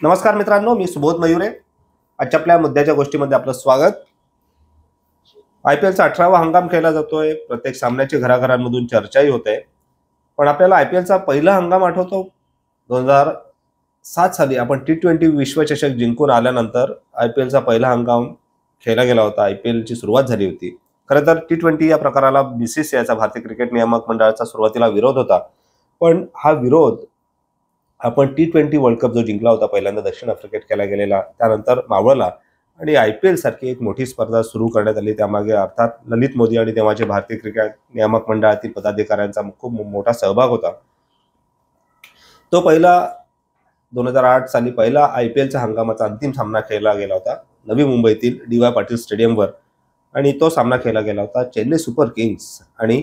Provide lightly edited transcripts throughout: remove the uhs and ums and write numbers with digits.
नमस्कार मित्रांनो, मी सुबोध मयुरे. आजच्या आपल्या मुद्द्याच्या गोष्टीमध्ये आपलं स्वागत. IPLचा 18वा हंगाम खेळला जातोय. प्रत्येक सामन्याची घराघरांमधून चर्चाही होते. पण आपल्याला IPLचा पहिला हंगाम आठवतो. 2007 साली आपण T20 विश्वचषक जिंकून आल्यानंतर IPLचा पहिला हंगाम खेळला गेला होता. IPLची सुरुवात झाली होती. खरं तर T20 या प्रकाराला BCCIचा भारतीय क्रिकेट नियामक मंडळाचा सुरुवातीला विरोध होता. पण हा विरोध आपण T20 वर्ल्ड कप जो जिंकला होता पहिल्यांदा दक्षिण आफ्रिकेत केला गेलेला, त्यानंतर मावळला आणि IPL सारखी एक मोठी स्पर्धा सुरू करण्यात आली. त्यामागे अर्थात ललित मोदी आणि तेव्हाचे भारतीय क्रिकेट नियामक मंडळातील पदाधिकाऱ्यांचा खूप मोठा सहभाग होता. तो पहिला 2008 साली पहिला IPLच्या हंगामाचा अंतिम सामना खेळला गेला होता नवी मुंबईतील DY पाटील स्टेडियमवर आणि तो सामना खेळला गेला होता चेन्नई सुपर किंग्स आणि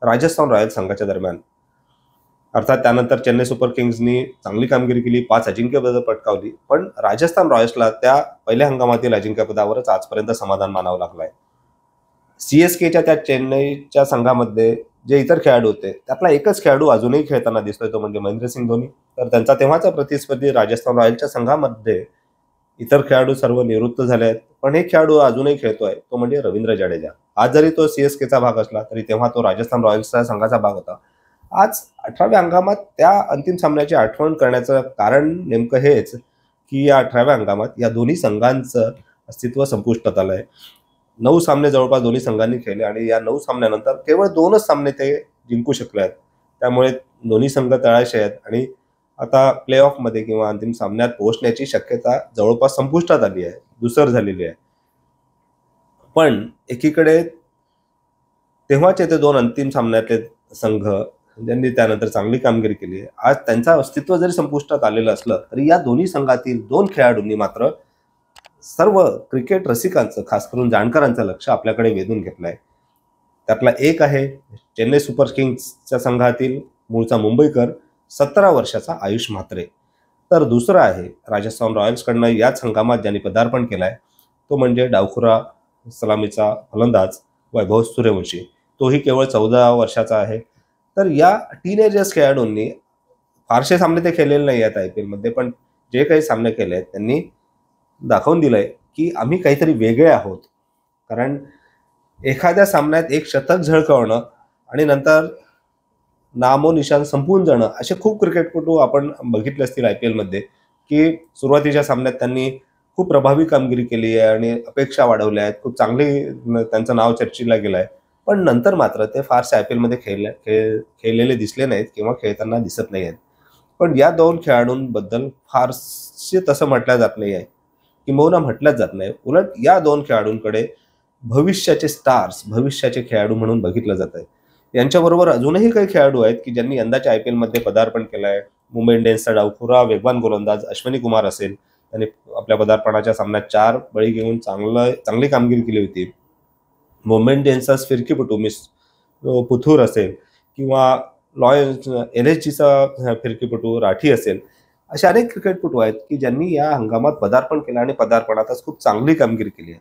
राजस्थान रॉयल्स संघाच्या दरम्यान. अर्थात त्यानंतर चेन्नई सुपर किंग्सनी चांगली कामगिरी केली, 5 अजिंक्यपदं पटकावली. पण राजस्थान रॉयल्सला त्या पहिल्या हंगामातील अजिंक्यपदावरच आजपर्यंत समाधान मानावं लागलंय. CSKच्या त्या चेन्नईच्या संघामध्ये जे इतर खेळाडू होते त्यातला एकच खेळाडू अजूनही खेळताना दिसतोय, तो म्हणजे महेंद्रसिंग धोनी. तर त्यांचा तेव्हाचा प्रतिस्पर्धी राजस्थान रॉयल्सच्या संघामध्ये इतर खेळाडू सर्व निवृत्त झाले आहेत, पण एक खेळाडू अजूनही खेळतोय, तो म्हणजे रवींद्र जाडेजा. आज जरी तो CSKचा भाग असला तरी तेव्हा तो राजस्थान रॉयल्सच्या संघाचा भाग होता. आज 18व्या हंगामात त्या अंतिम सामन्याची आठवण करण्याचं कारण नेमकं हेच की या 18व्या हंगामात या दोन्ही संघांचं अस्तित्व संपुष्टात आलंय. 9 सामने जवळपास दोन्ही संघांनी खेळले आणि या 9 सामन्यानंतर केवळ 2च सामने ते जिंकू शकले आहेत. त्यामुळे दोन्ही संघ तळाशी आहेत आणि आता प्ले ऑफमध्ये किंवा अंतिम सामन्यात पोहोचण्याची शक्यता जवळपास संपुष्टात आली आहे, धूसर झालेली आहे. पण एकीकडे तेव्हाचे ते 2 अंतिम सामन्यातले संघ ज्यांनी त्यानंतर चांगली कामगिरी केली, आज त्यांचं अस्तित्व जरी संपुष्टात आलेलं असलं तरी या दोन्ही संघातील 2 खेळाडूंनी मात्र सर्व क्रिकेट रसिकांचं, खास करून जाणकारांचं लक्ष आपल्याकडे वेधून घेतलंय. त्यातला एक आहे चेन्नई सुपर किंग्सच्या संघातील मूळचा मुंबईकर 17 वर्षाचा आयुष म्हात्रे. तर दुसरा आहे राजस्थान रॉयल्सकडनं याच हंगामात ज्यांनी पदार्पण केलंय, तो म्हणजे डावखुरा सलामीचा फलंदाज वैभव सूर्यवंशी. तोही केवळ 14 वर्षाचा आहे. तर या टीनेजर्स खेळाडूंनी फारसे सामने ते खेळलेले नाही आहेत IPLमध्ये, पण जे काही सामने केले आहेत त्यांनी दाखवून दिलंय की आम्ही काहीतरी वेगळे आहोत. कारण एखाद्या सामन्यात एक शतक झळकावणं आणि नंतर नामोनिशान संपून जाणं, असे खूप क्रिकेटपटू आपण बघितले असतील IPLमध्ये की सुरुवातीच्या सामन्यात त्यांनी खूप प्रभावी कामगिरी केली आहे आणि अपेक्षा वाढवल्या आहेत, खूप चांगली त्यांचं नाव चर्चेला गेलं आहे. पण नंतर मात्र ते फारसे IPLमध्ये खेळलेले दिसले नाहीत किंवा खेळताना दिसत नाही आहेत. पण या 2 खेळाडूंबद्दल फारसे तसं म्हटलं जात नाही आहे, किंबहुना म्हटलंच जात नाही. उलट या 2 खेळाडूंकडे भविष्याचे स्टार्स, भविष्याचे खेळाडू म्हणून बघितलं जात आहे. यांच्याबरोबर अजूनही काही खेळाडू आहेत की ज्यांनी यंदाच्या IPLमध्ये पदार्पण केलं आहे. मुंबई इंडियन्सचा डावखुरा वेगवान गोलंदाज अश्विनी कुमार असेल, त्याने आपल्या पदार्पणाच्या सामन्यात 4 बळी घेऊन चांगली कामगिरी केली होती. मुंबई इंडियन्सचा फिरकीपटू पुथूर असेल किंवा LSGचा फिरकीपटू राठी असेल, असे अनेक क्रिकेटपटू आहेत की ज्यांनी या हंगामात पदार्पण केलं आणि पदार्पणातच खूप चांगली कामगिरी केली आहे.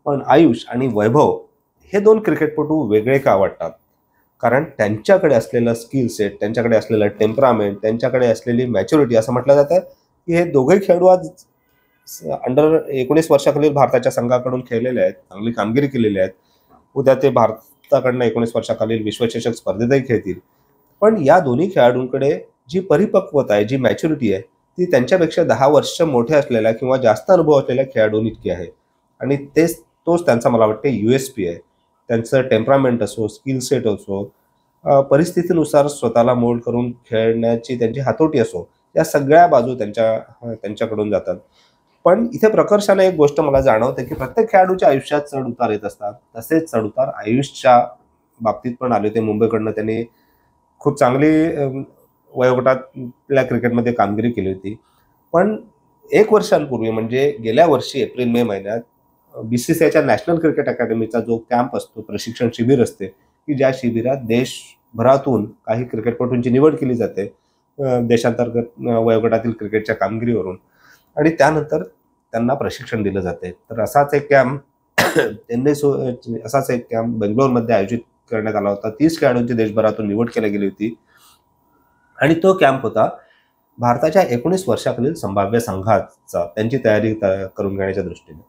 पण आयुष आणि वैभव हे 2 क्रिकेटपटू वेगळे का वाटतात? कारण त्यांच्याकडे असलेलं स्किल सेट, त्यांच्याकडे असलेलं टेम्परामेंट, त्यांच्याकडे असलेली मॅच्युरिटी, असं म्हटलं जातं की हे दोघंही खेळाडू आज अंडर 19 वर्षाखालील भारताच्या संघाकडून खेळलेले आहेत, चांगली कामगिरी केलेली आहेत. उद्या ते भारताकडनं 19 वर्षाखालील विश्वचषक स्पर्धेतही खेळतील. पण या दोन्ही खेळाडूंकडे जी परिपक्वता आहे, जी मॅच्युरिटी आहे, ती त्यांच्यापेक्षा 10 वर्ष मोठे असलेल्या किंवा जास्त अनुभव असलेल्या खेळाडूंइतकी आहे. आणि तोच त्यांचा मला वाटते USP आहे. त्यांचं टेम्परामेंट असो, स्किल सेट असो, परिस्थितीनुसार स्वतःला मोल्ड करून खेळण्याची त्यांची हातोटी असो, या सगळ्या बाजू त्यांच्याकडून जातात. पण इथे प्रकर्षाने एक गोष्ट मला जाणवते की प्रत्येक खेळाडूच्या आयुष्यात चढ उतार येत असतात. तसेच चढ उतार आयुषच्या बाबतीत पण आले होते. मुंबईकडनं त्यांनी खूप चांगली वयोगटातल्या क्रिकेटमध्ये कामगिरी केली होती. पण 1 वर्षांपूर्वी म्हणजे गेल्या वर्षी एप्रिल-मे महिन्यात BCCIच्या नॅशनल क्रिकेट अकॅडमीचा जो कॅम्प असतो, प्रशिक्षण शिबिर असते, की ज्या शिबिरात देशभरातून काही क्रिकेटपटूंची निवड केली जाते देशांतर्गत वयोगटातील क्रिकेटच्या कामगिरीवरून आणि त्यानंतर त्यांना प्रशिक्षण दिलं जाते. तर असाच एक कॅम्प बेंगलोरमध्ये आयोजित करण्यात आला होता. 30 खेळाडूंची देशभरातून निवड केली गेली होती आणि तो कॅम्प होता भारताच्या 19 वर्षाखालील संभाव्य संघाचा त्यांची तयारी करून घेण्याच्या दृष्टीने.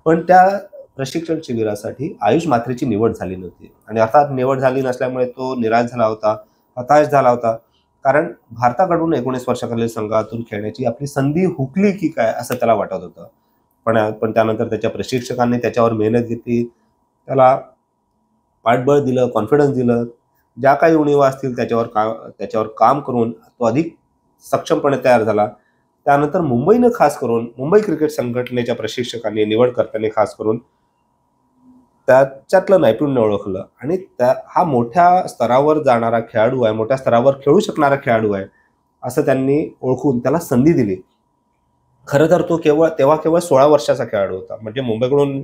पण त्या प्रशिक्षण शिबिरासाठी आयुष म्हात्रेची निवड झाली नव्हती आणि अर्थात निवड झाली नसल्यामुळे तो निराश झाला होता, हताश झाला होता. कारण भारताकडून 19 वर्षाखालील संघातून खेळण्याची आपली संधी हुकली की काय असं त्याला वाटत होतं. पण त्यानंतर त्याच्या प्रशिक्षकांनी त्याच्यावर मेहनत घेतली, त्याला पाठबळ दिलं, कॉन्फिडन्स दिलं. ज्या काही उणिवा असतील त्याच्यावर काम करून तो अधिक सक्षमपणे तयार झाला. त्यानंतर मुंबईनं खास करून मुंबई क्रिकेट संघटनेच्या प्रशिक्षकांनी निवड करताना खास करून त्याच्यातलं नैपुण्य ओळखलं आणि हा मोठ्या स्तरावर जाणारा खेळाडू आहे, मोठ्या स्तरावर खेळू शकणारा खेळाडू आहे असं त्यांनी ओळखून त्याला संधी दिली. खरं तर तो तेव्हा केवळ 16 वर्षाचा खेळाडू होता. म्हणजे मुंबईकडून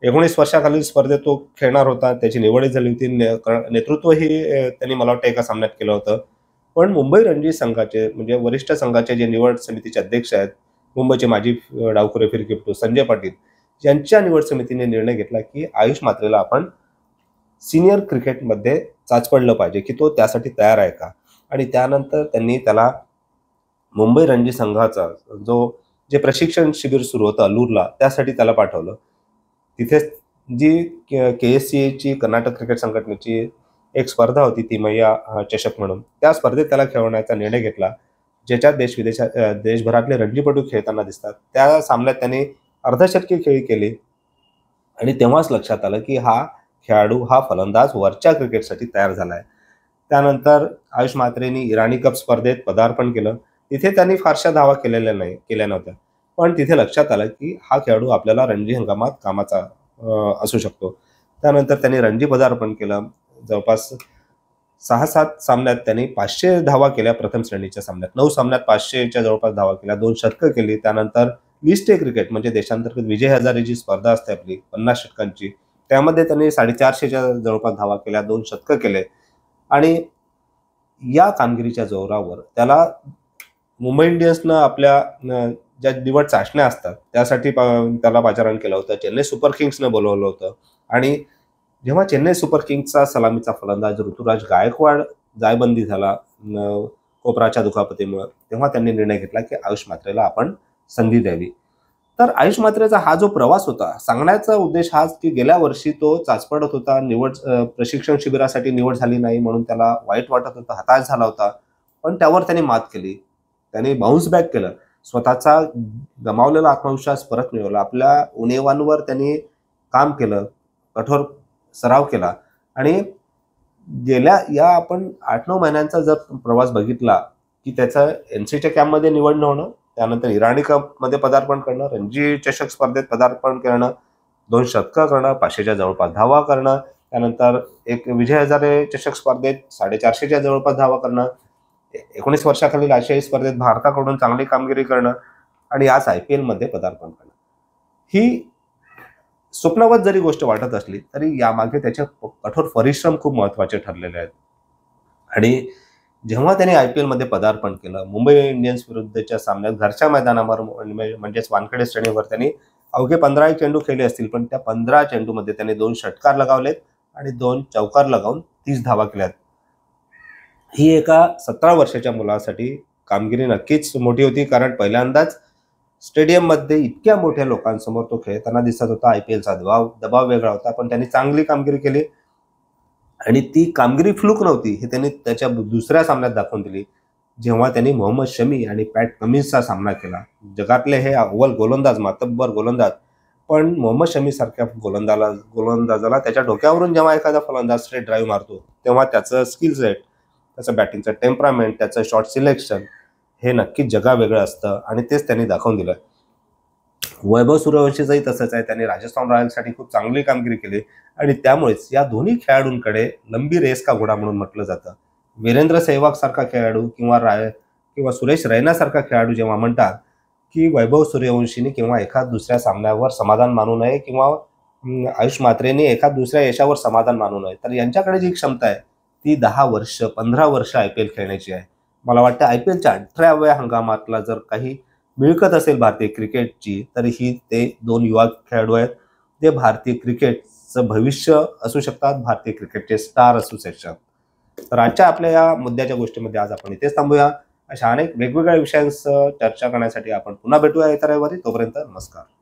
19 वर्षाखालील स्पर्धेत तो खेळणार होता. त्याची निवडही झाली होती. नेतृत्वही त्यांनी मला वाटतं एका सामन्यात केलं होतं. पण मुंबई रणजी संघाचे म्हणजे वरिष्ठ संघाचे जे निवड समितीचे अध्यक्ष आहेत, मुंबईचे माजी डावखुरे फिरकीपटू संजय पाटील यांच्या निवड समितीने निर्णय घेतला की आयुष म्हात्रेला आपण सिनियर क्रिकेटमध्ये चाचपडलं पाहिजे की तो त्यासाठी तयार आहे का. आणि त्यानंतर त्यांनी त्याला मुंबई रणजी संघाचा जे प्रशिक्षण शिबिर सुरू होतं अल्लूरला, त्यासाठी त्याला पाठवलं. तिथे जी KSCAची कर्नाटक क्रिकेट संघटनेची एक स्पर्धा होती तिमय्या चषक म्हणून, त्या स्पर्धेत त्याला खेळवण्याचा निर्णय घेतला. ज्याच्यात देशभरातले रणजीपटू खेळताना दिसतात. त्या सामन्यात त्यांनी अर्धशतकी खेळी केली आणि तेव्हाच लक्षात आलं की हा खेळाडू, हा फलंदाज वरच्या क्रिकेटसाठी तयार झाला आहे. त्यानंतर आयुष म्हात्रेंनी इराणी कप स्पर्धेत पदार्पण केलं. तिथे त्यांनी फारशा धावा केल्या नव्हत्या. पण तिथे लक्षात आलं की हा खेळाडू आपल्याला रणजी हंगामात कामाचा असू शकतो. त्यानंतर त्यांनी रणजी पदार्पण केलं. जवळपास 6-7 सामन्यात त्यांनी 500 धावा केल्या. प्रथम श्रेणीच्या सामन्यात 9 सामन्यात 500च्या जवळपास धावा केल्या, 2 शतकं केली. त्यानंतर लिस्ट ए क्रिकेट म्हणजे देशांतर्गत विजय हजारेची स्पर्धा असते आपली 50 षटकांची, त्यामध्ये त्यांनी 450च्या जवळपास धावा केल्या, 2 शतकं केले. आणि या कामगिरीच्या जोरावर त्याला मुंबई इंडियन्सनं आपल्या ज्या निवड चाचण्या असतात त्यासाठी त्याला पाचारण केलं होतं. चेन्नई सुपर किंग्सनं बोलवलं होतं आणि जेव्हा चेन्नई सुपर किंग्सचा सलामीचा फलंदाज ऋतुराज गायकवाड जायबंदी झाला कोपराच्या दुखापतीमुळे, तेव्हा त्यांनी निर्णय घेतला की आयुष म्हात्रेला आपण संधी द्यावी. तर आयुष म्हात्रेचा हा जो प्रवास होता, सांगण्याचा उद्देश हाच की गेल्या वर्षी तो चाचपडत होता, प्रशिक्षण शिबिरासाठी निवड झाली नाही म्हणून त्याला वाईट वाटत होतं, हताश झाला होता. पण त्यावर त्यांनी मात केली, त्यांनी बाउन्स बॅक केलं, स्वतःचा गमावलेला आत्मविश्वास परत मिळवला, आपल्या उणिवांवर त्यांनी काम केलं, कठोर सराव केला. आणि गेल्या या आपण 8-9 महिन्यांचा जर प्रवास बघितला की त्याचं NCच्या कॅम्पमध्ये निवड न होणं, त्यानंतर इराणी कपमध्ये पदार्पण करणं, रणजी चषक स्पर्धेत पदार्पण करणं, 2 शतकं करणं, 500च्या जवळपास धावा करणं, त्यानंतर एक विजय हजारे चषक स्पर्धेत 450च्या जवळपास धावा करणं, 19 वर्षाखालील आशियाई स्पर्धेत भारताकडून चांगली कामगिरी करणं आणि आज IPL मध्ये पदार्पण करणं. ही स्वप्नवत जरी गोष्ट वाटत असली तरी यामागे त्याचे कठोर परिश्रम खूप महत्त्वाचे ठरलेले आहेत. आणि जेव्हा त्याने IPL मध्ये पदार्पण केलं, मुंबई इंडियन्स विरुद्धच्या सामन्यात घरच्या मैदानावर म्हणजेच वानखेडे स्टेडियमवर त्यांनी अवघे 15 चेंडू खेळले असतील, पण त्या 15 चेंडूमध्ये त्यांनी 2 षटकार लगावलेत आणि 2 चौकार लगावून 30 धावा केल्यात. ही एका 17 वर्षाच्या मुलासाठी कामगिरी नक्कीच मोठी होती, कारण पहिल्यांदाच स्टेडियममध्ये इतक्या मोठ्या लोकांसमोर तो खेळताना दिसत होता. IPLचा दबाव वेगळा होता, पण त्यांनी चांगली कामगिरी केली आणि ती कामगिरी फ्लूक नव्हती हे त्यांनी त्याच्या दुसऱ्या सामन्यात दाखवून दिली, जेव्हा त्यांनी मोहम्मद शमी आणि पॅट कमिन्सचा सामना केला. जगातले हे अव्वल गोलंदाज, मातब्बर गोलंदाज, पण मोहम्मद शमी सारख्या गोलंदाजाला त्याच्या डोक्यावरून जेव्हा एखादा फलंदाज स्ट्रेट ड्राईव्ह मारतो तेव्हा त्याचं स्किल सेट, त्याचं बॅटिंगचं टेम्परामेंट, त्याचं शॉट सिलेक्शन हे नक्कीच जगावेगळं असतं आणि तेच त्यांनी दाखवून दिलं. वैभव सूर्यवंशीचंही तसंच आहे. त्यांनी राजस्थान रॉयल्ससाठी खूप चांगली कामगिरी केली आणि त्यामुळेच या दोन्ही खेळाडूंकडे लंबी रेस का घोडा म्हणून म्हटलं जातं. वीरेंद्र सेहवाग सारखा खेळाडू किंवा सुरेश रैना सारखा खेळाडू जेव्हा म्हणतात की वैभव सूर्यवंशीने किंवा एखाद दुसऱ्या सामन्यावर समाधान मानू नये किंवा आयुष म्हात्रेने एखाद दुसऱ्या यशावर समाधान मानू नये, तर यांच्याकडे जी क्षमता आहे ती 10 वर्ष 15 वर्ष IPL खेळण्याची आहे. मला वाटतं IPLच्या 18व्या हंगामातला जर काही मिळकत असेल भारतीय क्रिकेटची तर ही ते 2 युवा खेळाडू आहेत, जे भारतीय क्रिकेटचं भविष्य असू शकतात, भारतीय क्रिकेटचे स्टार असू शकतात. तर आजच्या आपल्या या मुद्द्याच्या गोष्टीमध्ये आज आपण इथेच थांबूया. अशा अनेक वेगवेगळ्या विषयांसह चर्चा करण्यासाठी आपण पुन्हा भेटूया येत्या रविवारी. तोपर्यंत नमस्कार.